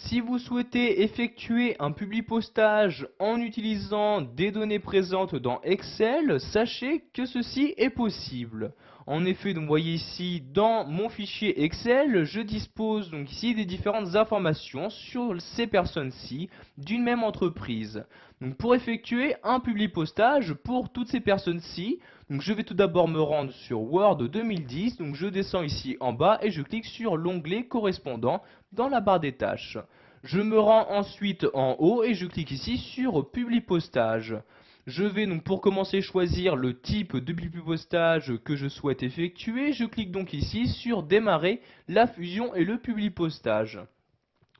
Si vous souhaitez effectuer un publipostage en utilisant des données présentes dans Excel, sachez que ceci est possible. En effet, donc vous voyez ici dans mon fichier Excel, je dispose donc ici des différentes informations sur ces personnes-ci d'une même entreprise. Donc pour effectuer un publipostage pour toutes ces personnes-ci, donc je vais tout d'abord me rendre sur Word 2010, donc je descends ici en bas et je clique sur l'onglet correspondant dans la barre des tâches. Je me rends ensuite en haut et je clique ici sur Publipostage. Je vais donc pour commencer choisir le type de publipostage que je souhaite effectuer. Je clique donc ici sur Démarrer la fusion et le publipostage.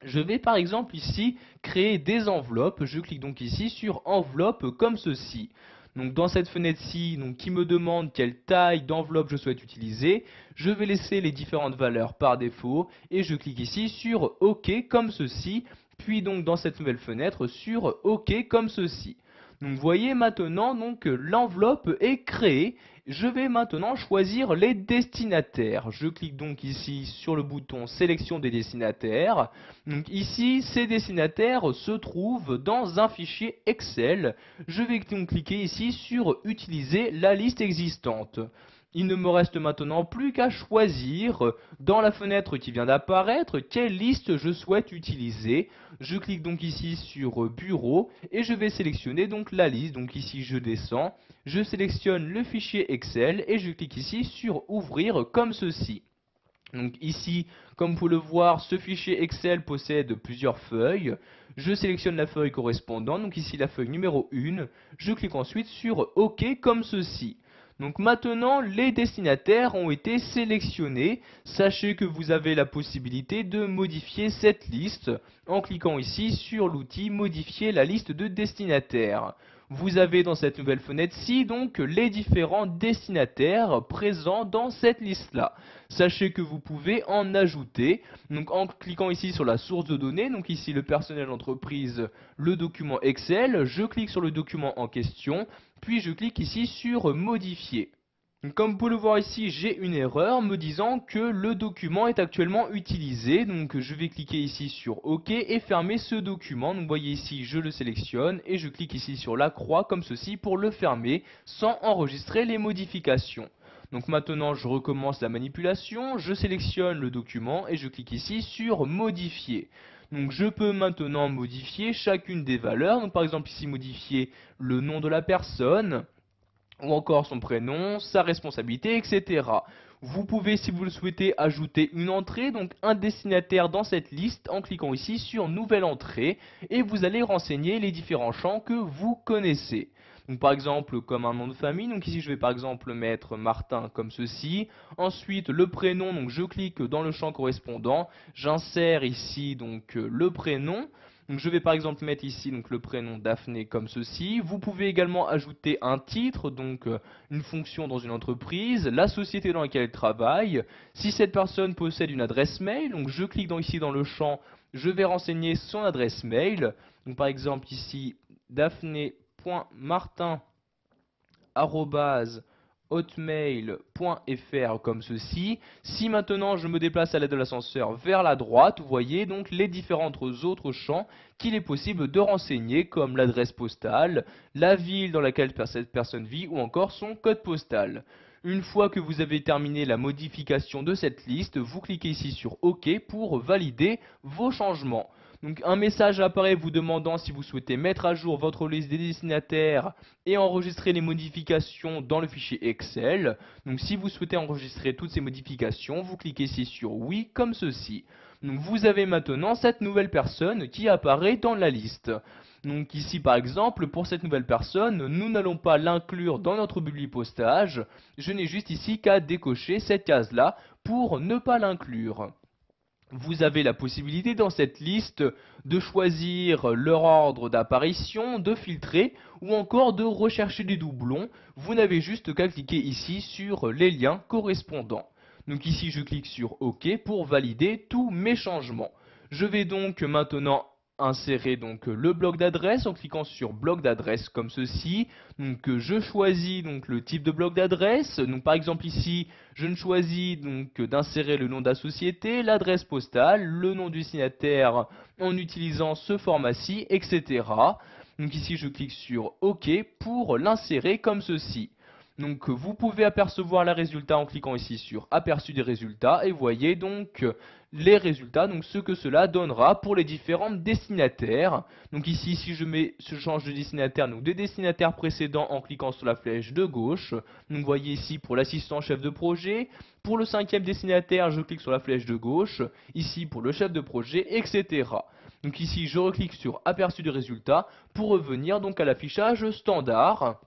Je vais par exemple ici créer des enveloppes. Je clique donc ici sur Enveloppe comme ceci. Donc dans cette fenêtre-ci, qui me demande quelle taille d'enveloppe je souhaite utiliser, je vais laisser les différentes valeurs par défaut et je clique ici sur OK comme ceci, puis donc dans cette nouvelle fenêtre sur OK comme ceci. Donc vous voyez maintenant l'enveloppe est créée. Je vais maintenant choisir les destinataires. Je clique donc ici sur le bouton sélection des destinataires. Donc ici, ces destinataires se trouvent dans un fichier Excel. Je vais donc cliquer ici sur utiliser la liste existante. Il ne me reste maintenant plus qu'à choisir dans la fenêtre qui vient d'apparaître quelle liste je souhaite utiliser. Je clique donc ici sur bureau et je vais sélectionner donc la liste. Donc ici je descends, je sélectionne le fichier Excel et je clique ici sur ouvrir comme ceci. Donc ici, comme vous pouvez le voir, ce fichier Excel possède plusieurs feuilles. Je sélectionne la feuille correspondante, donc ici la feuille numéro 1. Je clique ensuite sur OK comme ceci. Donc maintenant, les destinataires ont été sélectionnés. Sachez que vous avez la possibilité de modifier cette liste en cliquant ici sur l'outil Modifier la liste de destinataires. Vous avez dans cette nouvelle fenêtre-ci donc les différents destinataires présents dans cette liste-là. Sachez que vous pouvez en ajouter, donc en cliquant ici sur la source de données, donc ici le personnel d'entreprise, le document Excel, je clique sur le document en question, puis je clique ici sur modifier. Comme vous pouvez le voir ici, j'ai une erreur me disant que le document est actuellement utilisé. Donc je vais cliquer ici sur OK et fermer ce document. Donc vous voyez ici, je le sélectionne et je clique ici sur la croix comme ceci pour le fermer sans enregistrer les modifications. Donc maintenant je recommence la manipulation, je sélectionne le document et je clique ici sur modifier. Donc je peux maintenant modifier chacune des valeurs. Donc par exemple ici modifier le nom de la personne, ou encore son prénom, sa responsabilité, etc. Vous pouvez, si vous le souhaitez, ajouter une entrée, donc un destinataire dans cette liste, en cliquant ici sur Nouvelle entrée, et vous allez renseigner les différents champs que vous connaissez. Donc par exemple, comme un nom de famille, donc ici je vais par exemple mettre Martin comme ceci. Ensuite, le prénom, donc je clique dans le champ correspondant, j'insère ici le prénom. Donc je vais par exemple mettre ici le prénom Daphné comme ceci. Vous pouvez également ajouter un titre, une fonction dans une entreprise, la société dans laquelle elle travaille. Si cette personne possède une adresse mail, donc je clique ici dans le champ, je vais renseigner son adresse mail. Donc par exemple ici daphné.martin@hotmail.fr comme ceci. Si maintenant je me déplace à l'aide de l'ascenseur vers la droite, vous voyez donc les différents autres champs qu'il est possible de renseigner comme l'adresse postale, la ville dans laquelle cette personne vit ou encore son code postal. Une fois que vous avez terminé la modification de cette liste, vous cliquez ici sur OK pour valider vos changements. Donc un message apparaît vous demandant si vous souhaitez mettre à jour votre liste des destinataires et enregistrer les modifications dans le fichier Excel. Donc si vous souhaitez enregistrer toutes ces modifications, vous cliquez ici sur oui comme ceci. Donc vous avez maintenant cette nouvelle personne qui apparaît dans la liste. Donc ici par exemple, pour cette nouvelle personne, nous n'allons pas l'inclure dans notre publipostage. Je n'ai juste ici qu'à décocher cette case-là pour ne pas l'inclure. Vous avez la possibilité dans cette liste de choisir leur ordre d'apparition, de filtrer ou encore de rechercher des doublons. Vous n'avez juste qu'à cliquer ici sur les liens correspondants. Donc ici je clique sur OK pour valider tous mes changements. Je vais donc maintenant insérer donc le bloc d'adresse en cliquant sur bloc d'adresse comme ceci. Donc je choisis donc le type de bloc d'adresse. Donc par exemple ici, je ne choisis donc d'insérer le nom de la société, l'adresse postale, le nom du destinataire en utilisant ce format-ci, etc. Donc ici je clique sur OK pour l'insérer comme ceci. Donc vous pouvez apercevoir les résultats en cliquant ici sur aperçu des résultats et voyez donc les résultats, donc ce que cela donnera pour les différents destinataires. Donc ici si je change de destinataire, donc des destinataires précédents en cliquant sur la flèche de gauche. Donc voyez ici pour l'assistant chef de projet, pour le 5e destinataire je clique sur la flèche de gauche, ici pour le chef de projet, etc. Donc ici je reclique sur aperçu des résultats pour revenir donc à l'affichage standard.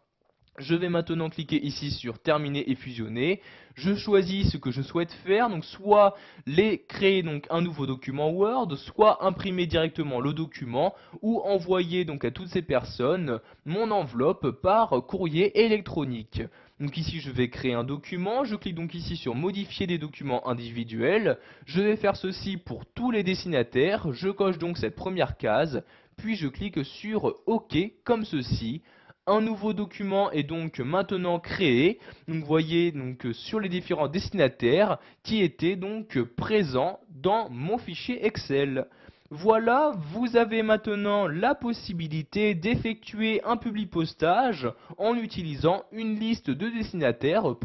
Je vais maintenant cliquer ici sur terminer et fusionner. Je choisis ce que je souhaite faire, donc soit créer donc un nouveau document Word, soit imprimer directement le document ou envoyer donc à toutes ces personnes mon enveloppe par courrier électronique. Donc ici je vais créer un document, je clique donc ici sur modifier des documents individuels. Je vais faire ceci pour tous les destinataires, je coche donc cette première case, puis je clique sur OK comme ceci. Un nouveau document est donc maintenant créé. Donc vous voyez donc sur les différents destinataires qui étaient donc présents dans mon fichier Excel. Voilà, vous avez maintenant la possibilité d'effectuer un publipostage en utilisant une liste de destinataires